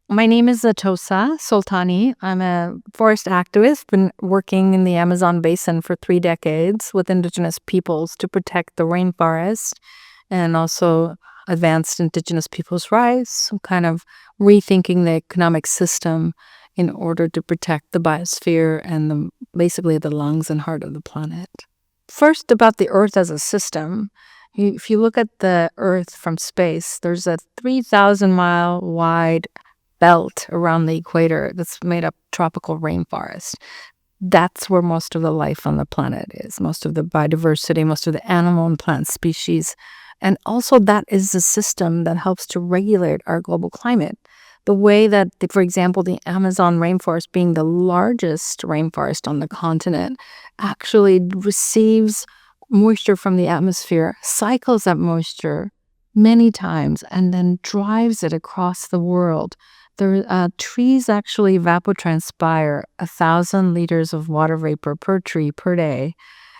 My name is Atossa Soltani. I'm a forest activist, been working in the Amazon basin for 3 decades with indigenous peoples to protect the rainforest and also advanced indigenous peoples' rights, so kind of rethinking the economic system in order to protect the biosphere and basically the lungs and heart of the planet. First, about the Earth as a system. If you look at the Earth from space, there's a 3,000-mile wide belt around the equator that's made up tropical rainforest. That's where most of the life on the planet is, most of the biodiversity, most of the animal and plant species. And also that is the system that helps to regulate our global climate. The way that, for example, the Amazon rainforest, being the largest rainforest on the continent, actually receives moisture from the atmosphere, cycles that moisture many times, and then drives it across the world. The trees actually evapotranspire 1,000 liters of water vapor per tree per day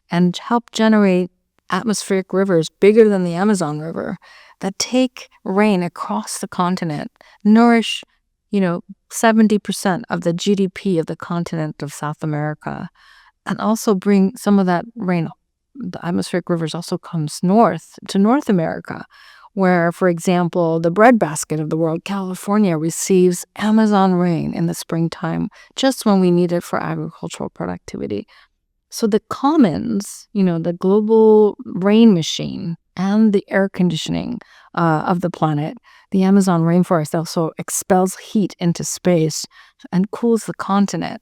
and help generate atmospheric rivers bigger than the Amazon River that take rain across the continent, nourish, 70% of the GDP of the continent of South America, and also bring some of that rain. The atmospheric rivers also comes north to North America, where, for example, the breadbasket of the world, California, receives Amazon rain in the springtime, just when we need it for agricultural productivity. So the commons, the global rain machine and the air conditioning of the planet, the Amazon rainforest also expels heat into space and cools the continent.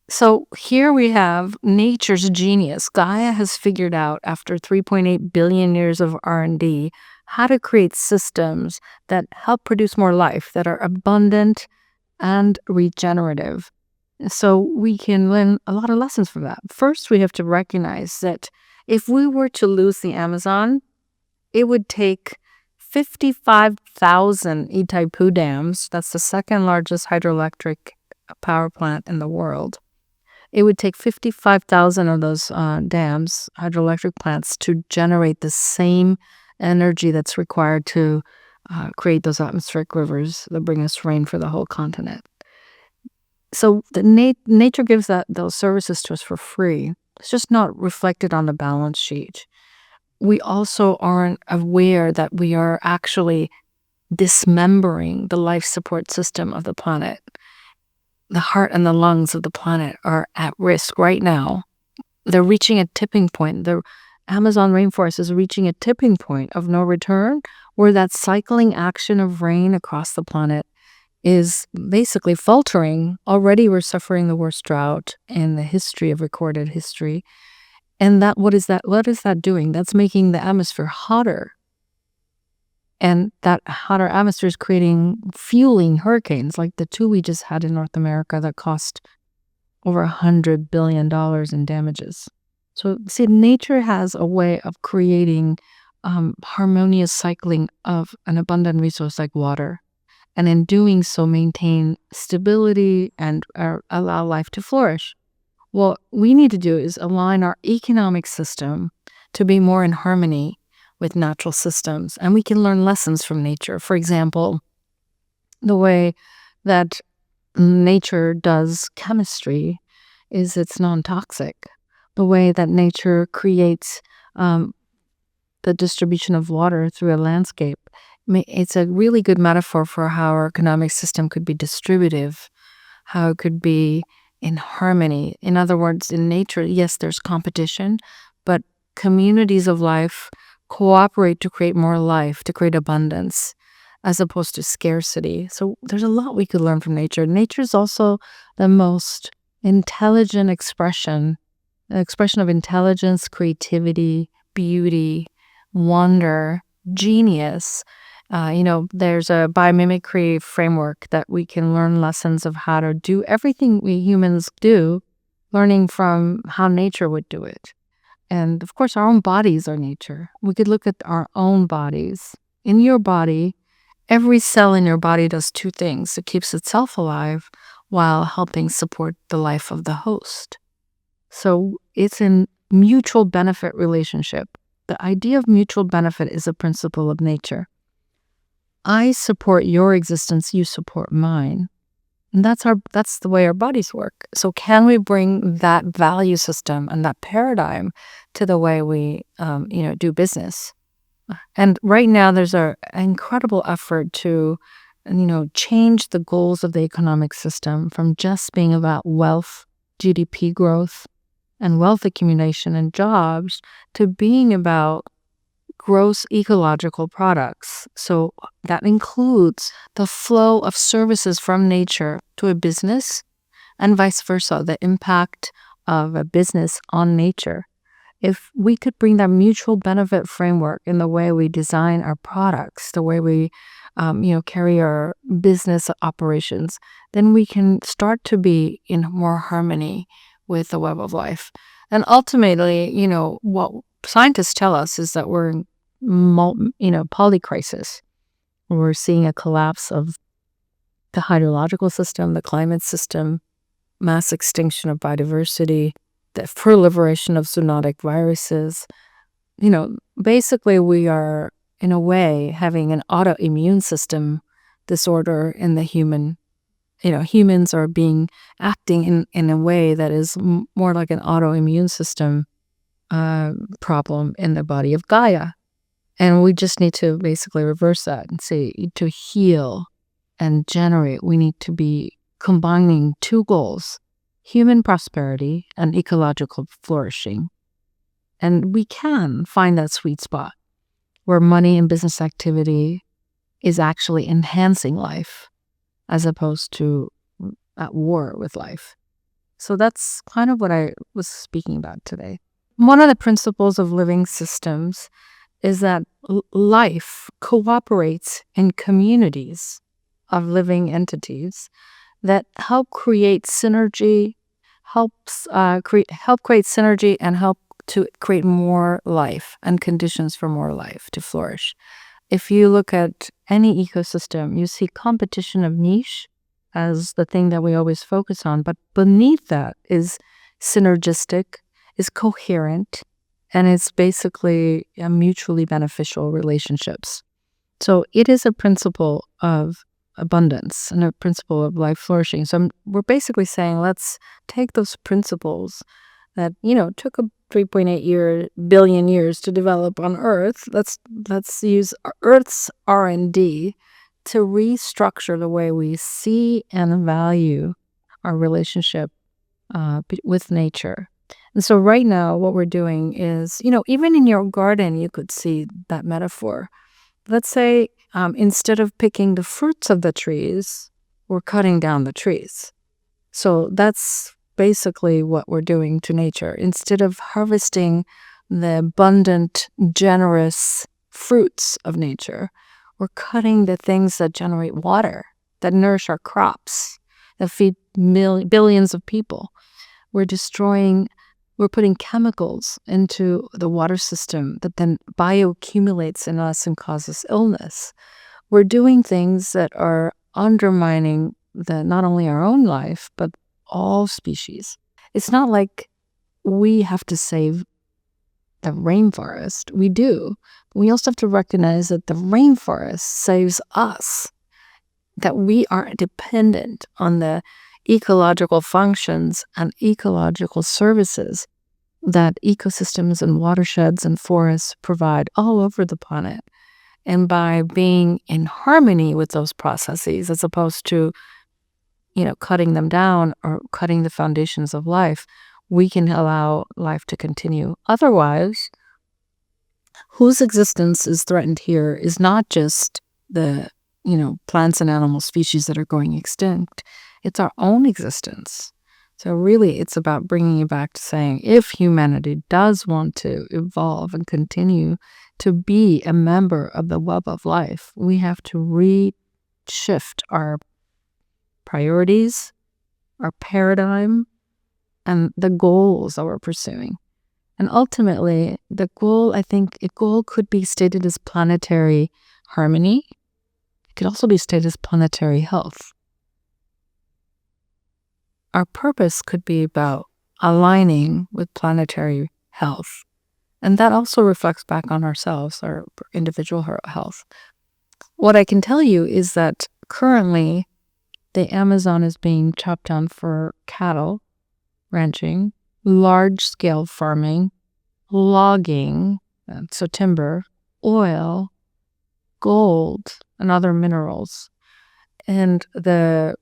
So here we have nature's genius. Gaia has figured out, after 3.8 billion years of R&D, how to create systems that help produce more life, that are abundant and regenerative. So we can learn a lot of lessons from that. First, we have to recognize that if we were to lose the Amazon, it would take 55,000 Itaipu dams. That's the second largest hydroelectric power plant in the world. It would take 55,000 of those dams, hydroelectric plants, to generate the same energy that's required to create those atmospheric rivers that bring us rain for the whole continent. So the nature gives those services to us for free. It's just not reflected on the balance sheet. We also aren't aware that we are actually dismembering the life support system of the planet. The heart and the lungs of the planet are at risk right now. They're reaching a tipping point. The Amazon rainforest is reaching a tipping point of no return, where that cycling action of rain across the planet is basically faltering. Already we're suffering the worst drought in the history of recorded history. And what is that doing? That's making the atmosphere hotter. And that hotter atmosphere is fueling hurricanes like the two we just had in North America that cost over $100 billion in damages. So see, nature has a way of creating harmonious cycling of an abundant resource like water. And in doing so, maintain stability and allow life to flourish. What we need to do is align our economic system to be more in harmony with natural systems. And we can learn lessons from nature. For example, the way that nature does chemistry is it's non-toxic. The way that nature creates the distribution of water through a landscape, it's a really good metaphor for how our economic system could be distributive, how it could be in harmony. In other words, in nature, yes, there's competition, but communities of life cooperate to create more life, to create abundance, as opposed to scarcity. So there's a lot we could learn from nature. Nature is also the most intelligent expression of intelligence, creativity, beauty, wonder, genius. There's a biomimicry framework that we can learn lessons of how to do everything we humans do, learning from how nature would do it. And of course, our own bodies are nature. We could look at our own bodies. In your body, every cell in your body does two things. It keeps itself alive while helping support the life of the host. So it's a mutual benefit relationship. The idea of mutual benefit is a principle of nature. I support your existence, you support mine. And that's the way our bodies work. So can we bring that value system and that paradigm to the way we do business? And right now there's an incredible effort to change the goals of the economic system from just being about wealth, GDP growth, and wealth accumulation and jobs to being about gross ecological products. So that includes the flow of services from nature to a business and vice versa, the impact of a business on nature. If we could bring that mutual benefit framework in the way we design our products, the way we carry our business operations, then we can start to be in more harmony with the web of life. And ultimately, what scientists tell us is that we're in polycrisis. We're seeing a collapse of the hydrological system, the climate system, mass extinction of biodiversity, the proliferation of zoonotic viruses. Basically we are, in a way, having an autoimmune system disorder in the human. Humans are acting in a way that is more like an autoimmune system problem in the body of Gaia. And we just need to basically reverse that and say, to heal and generate, we need to be combining two goals: human prosperity and ecological flourishing. And we can find that sweet spot where money and business activity is actually enhancing life as opposed to at war with life. So that's kind of what I was speaking about today. One of the principles of living systems is that life cooperates in communities of living entities that help create synergy, help create synergy and help to create more life and conditions for more life to flourish. If you look at any ecosystem, you see competition of niche as the thing that we always focus on, but beneath that is synergistic, is coherent, and it's basically mutually beneficial relationships. So it is a principle of abundance and a principle of life flourishing. So we're basically saying, let's take those principles that took a 3.8 billion years to develop on Earth. Let's use Earth's R&D to restructure the way we see and value our relationship with nature. And so right now what we're doing is, even in your garden, you could see that metaphor. Let's say instead of picking the fruits of the trees, we're cutting down the trees. So that's basically what we're doing to nature. Instead of harvesting the abundant, generous fruits of nature, we're cutting the things that generate water, that nourish our crops, that feed billions of people. We're putting chemicals into the water system that then bioaccumulates in us and causes illness. We're doing things that are undermining not only our own life, but all species. It's not like we have to save the rainforest. We do. But we also have to recognize that the rainforest saves us, that we are dependent on the ecological functions and ecological services that ecosystems and watersheds and forests provide all over the planet. And by being in harmony with those processes, as opposed to cutting them down or cutting the foundations of life, we can allow life to continue. Otherwise, whose existence is threatened here is not just the plants and animal species that are going extinct. It's our own existence. So really, it's about bringing it back to saying, if humanity does want to evolve and continue to be a member of the web of life, we have to reshift our priorities, our paradigm, and the goals that we're pursuing. And ultimately, the goal, I think, a goal could be stated as planetary harmony. It could also be stated as planetary health. Our purpose could be about aligning with planetary health. And that also reflects back on ourselves, our individual health. What I can tell you is that currently the Amazon is being chopped down for cattle, ranching, large-scale farming, logging, so timber, oil, gold, and other minerals. And those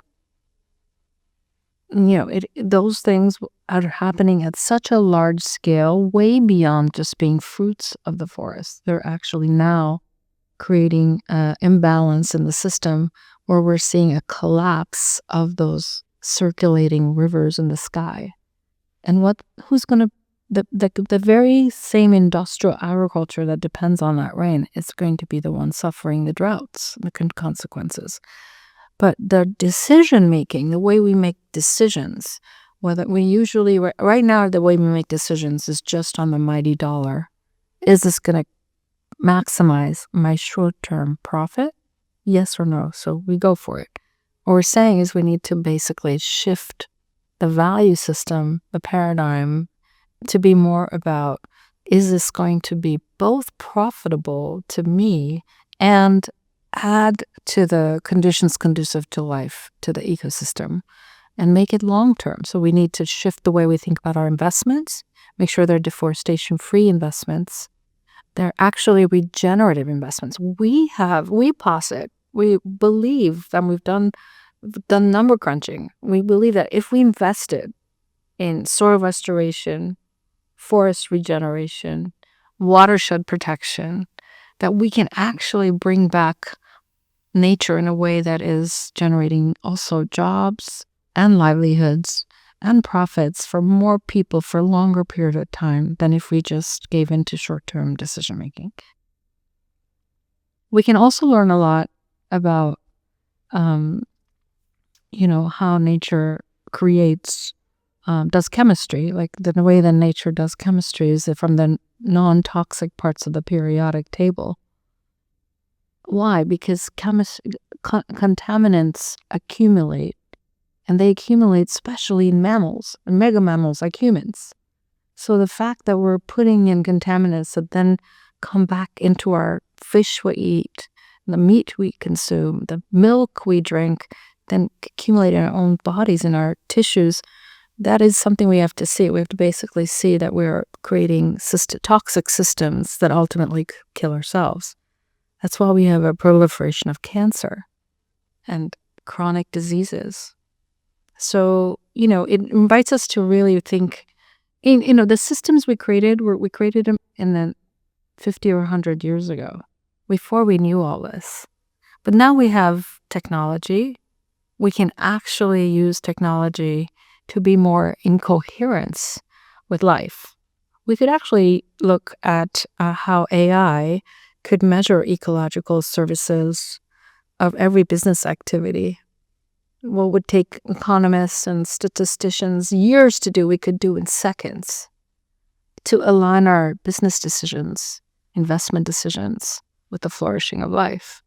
things are happening at such a large scale, way beyond just being fruits of the forest. They're actually now creating an imbalance in the system where we're seeing a collapse of those circulating rivers in the sky. And who's going to, the very same industrial agriculture that depends on that rain is going to be the one suffering the droughts, the consequences. But the decision making, the way we make decisions, whether we usually, right now, the way we make decisions is just on the mighty dollar. Is this going to maximize my short-term profit? Yes or no? So we go for it. What we're saying is we need to basically shift the value system, the paradigm, to be more about, is this going to be both profitable to me and add to the conditions conducive to life, to the ecosystem, and make it long-term? So we need to shift the way we think about our investments, make sure they're deforestation-free investments. They're actually regenerative investments. We posit, we believe, and we've done number crunching. We believe that if we invested in soil restoration, forest regeneration, watershed protection, that we can actually bring back nature in a way that is generating also jobs and livelihoods and profits for more people for a longer period of time than if we just gave into short-term decision-making. We can also learn a lot about, how nature creates, does chemistry. Like the way that nature does chemistry is from the non-toxic parts of the periodic table. Why? Because contaminants accumulate. And they accumulate especially in mammals and mega mammals like humans. So the fact that we're putting in contaminants that then come back into our fish we eat, the meat we consume, the milk we drink, then accumulate in our own bodies, in our tissues, that is something we have to see. We have to basically see that we're creating toxic systems that ultimately kill ourselves. That's why we have a proliferation of cancer and chronic diseases. So, it invites us to really think, the systems we created them in the 50 or 100 years ago, before we knew all this. But now we have technology. We can actually use technology to be more in coherence with life. We could actually look at how AI could measure ecological services of every business activity. What would take economists and statisticians years to do, we could do in seconds, to align our business decisions, investment decisions with the flourishing of life.